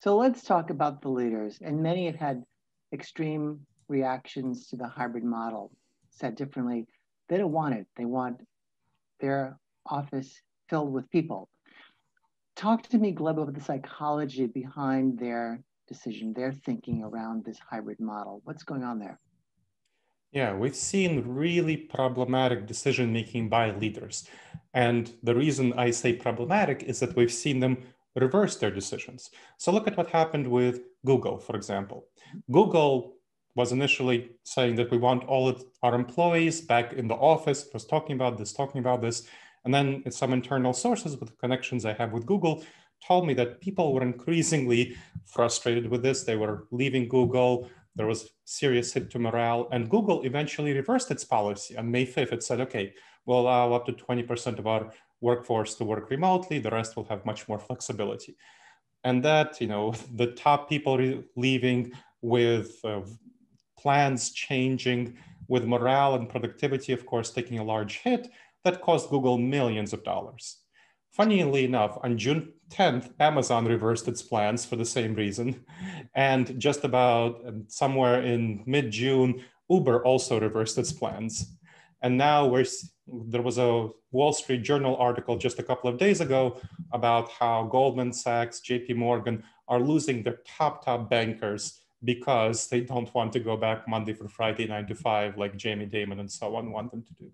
So let's talk about the leaders. And many have had extreme reactions to the hybrid model. Said differently, they don't want it. They want their office filled with people. Talk to me, Gleb, about the psychology behind their decision, their thinking around this hybrid model. What's going on there? Yeah, we've seen really problematic decision making by leaders. And the reason I say problematic is that we've seen them reverse their decisions. So look at what happened with Google, for example. Google was initially saying that we want all of our employees back in the office. It was talking about this. And then some internal sources with the connections I have with Google told me that people were increasingly frustrated with this. They were leaving Google. There was serious hit to morale, and Google eventually reversed its policy. On May 5th, it said, okay, we'll allow up to 20% of our workforce to work remotely. The rest will have much more flexibility. And that, the top people leaving with plans changing, with morale and productivity, of course, taking a large hit, that cost Google millions of dollars. Funnily enough, on June 10th, Amazon reversed its plans for the same reason. And just about somewhere in mid-June, Uber also reversed its plans. And now there was a Wall Street Journal article just a couple of days ago about how Goldman Sachs, JP Morgan are losing their top bankers because they don't want to go back Monday through Friday, 9 to 5, like Jamie Dimon and so on want them to do.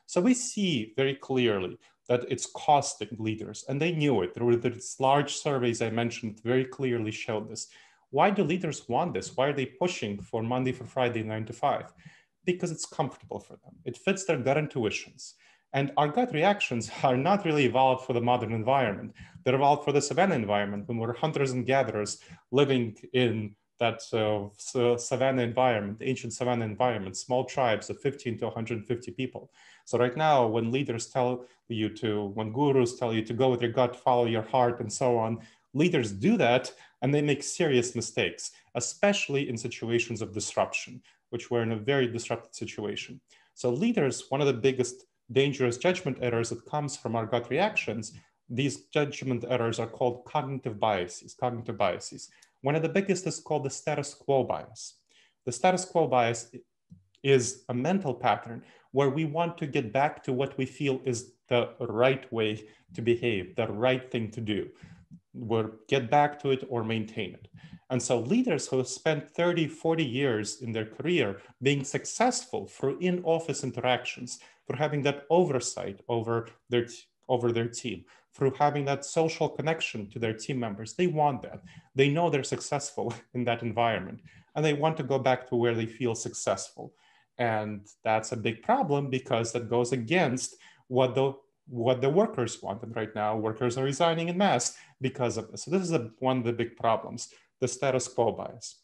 So we see very clearly that it's costing leaders, and they knew it. There were these large surveys I mentioned very clearly showed this. Why do leaders want this? Why are they pushing for Monday through Friday, 9 to 5? Because it's comfortable for them. It fits their gut intuitions. And our gut reactions are not really evolved for the modern environment. They're evolved for the savanna environment when we're hunters and gatherers living in that savanna environment, ancient savanna environment, small tribes of 15 to 150 people. So right now, when leaders when gurus tell you to go with your gut, follow your heart, and so on, leaders do that, and they make serious mistakes, especially in situations of disruption, which we're in a very disrupted situation. So leaders, one of the biggest dangerous judgment errors that comes from our gut reactions, these judgment errors are called cognitive biases. One of the biggest is called the status quo bias. The status quo bias is a mental pattern where we want to get back to what we feel is the right way to behave, the right thing to do. We'll get back to it or maintain it. And so leaders who have spent 30, 40 years in their career being successful through in-office interactions, for having that oversight over their team, through having that social connection to their team members, they want that. They know they're successful in that environment, and they want to go back to where they feel successful. And that's a big problem because that goes against what the workers want. And right now, workers are resigning en masse because of this. So this is one of the big problems, the status quo bias.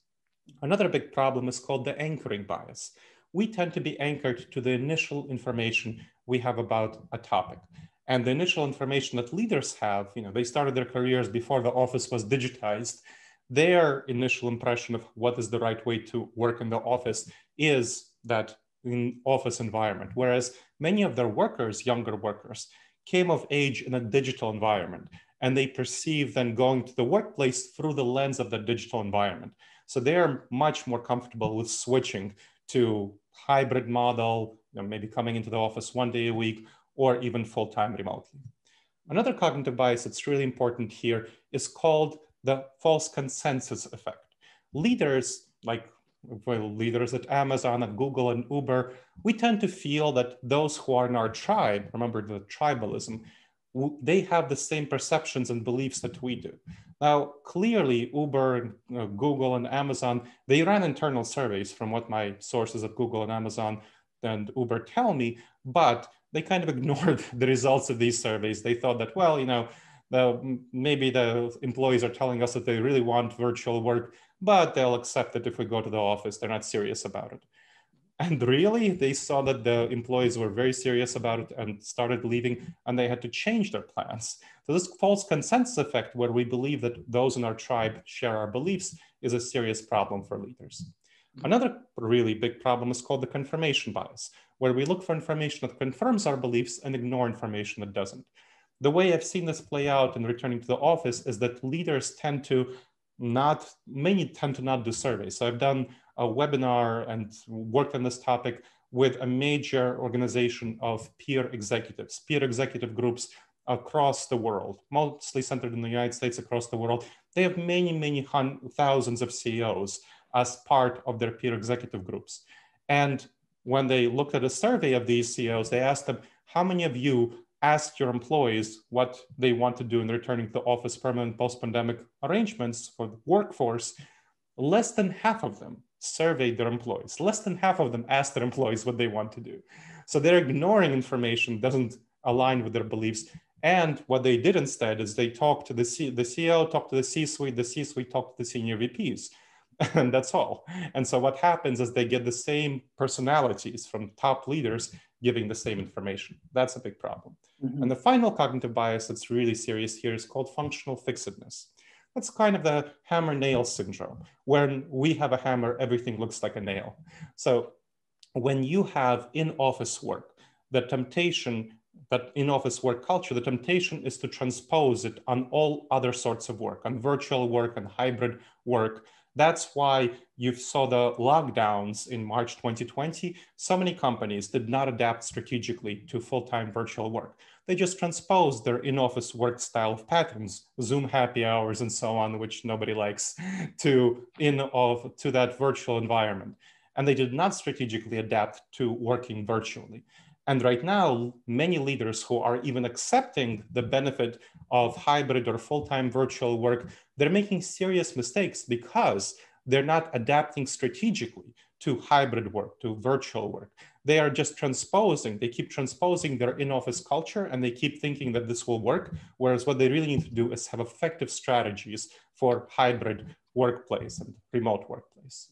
Another big problem is called the anchoring bias. We tend to be anchored to the initial information we have about a topic. And the initial information that leaders have, they started their careers before the office was digitized. Their initial impression of what is the right way to work in the office is that in office environment, whereas many of their workers, younger workers, came of age in a digital environment, and they perceive then going to the workplace through the lens of the digital environment. So they are much more comfortable with switching to hybrid model, maybe coming into the office 1 day a week, or even full-time remotely. Another cognitive bias that's really important here is called the false consensus effect. Leaders leaders at Amazon, at Google, and Uber, we tend to feel that those who are in our tribe, remember the tribalism, they have the same perceptions and beliefs that we do. Now, clearly, Uber, Google, and Amazon, they ran internal surveys from what my sources at Google and Amazon and Uber tell me, but they kind of ignored the results of these surveys. They thought that, well, maybe the employees are telling us that they really want virtual work, but they'll accept it if we go to the office. They're not serious about it. And really, they saw that the employees were very serious about it and started leaving, and they had to change their plans. So this false consensus effect, where we believe that those in our tribe share our beliefs, is a serious problem for leaders. Another really big problem is called the confirmation bias, where we look for information that confirms our beliefs and ignore information that doesn't. The way I've seen this play out in returning to the office is that leaders tend to many tend to not do surveys. So I've done a webinar and worked on this topic with a major organization of peer executive groups across the world, mostly centered in the United States, across the world. They have many thousands of CEOs as part of their peer executive groups. And when they looked at a survey of these CEOs, they asked them, how many of you asked your employees what they want to do in returning to the office permanent post-pandemic arrangements for the workforce? Less than half of them surveyed their employees. Less than half of them asked their employees what they want to do. So they're ignoring information that doesn't align with their beliefs. And what they did instead is they talked to the CEO, talked to the C-suite talked to the senior VPs. And that's all. And so what happens is they get the same personalities from top leaders giving the same information. That's a big problem. Mm-hmm. And the final cognitive bias that's really serious here is called functional fixedness. That's kind of the hammer-nail syndrome. When we have a hammer, everything looks like a nail. So when you have in-office work, the temptation, that in-office work culture, the temptation is to transpose it on all other sorts of work, on virtual work and hybrid work. That's why you saw the lockdowns in March 2020. So many companies did not adapt strategically to full-time virtual work. They just transposed their in-office work style of patterns, Zoom happy hours and so on, which nobody likes, to that virtual environment. And they did not strategically adapt to working virtually. And right now, many leaders who are even accepting the benefit of hybrid or full-time virtual work, they're making serious mistakes because they're not adapting strategically to hybrid work, to virtual work. They are just they keep transposing their in-office culture, and they keep thinking that this will work, whereas what they really need to do is have effective strategies for hybrid workplace and remote workplace.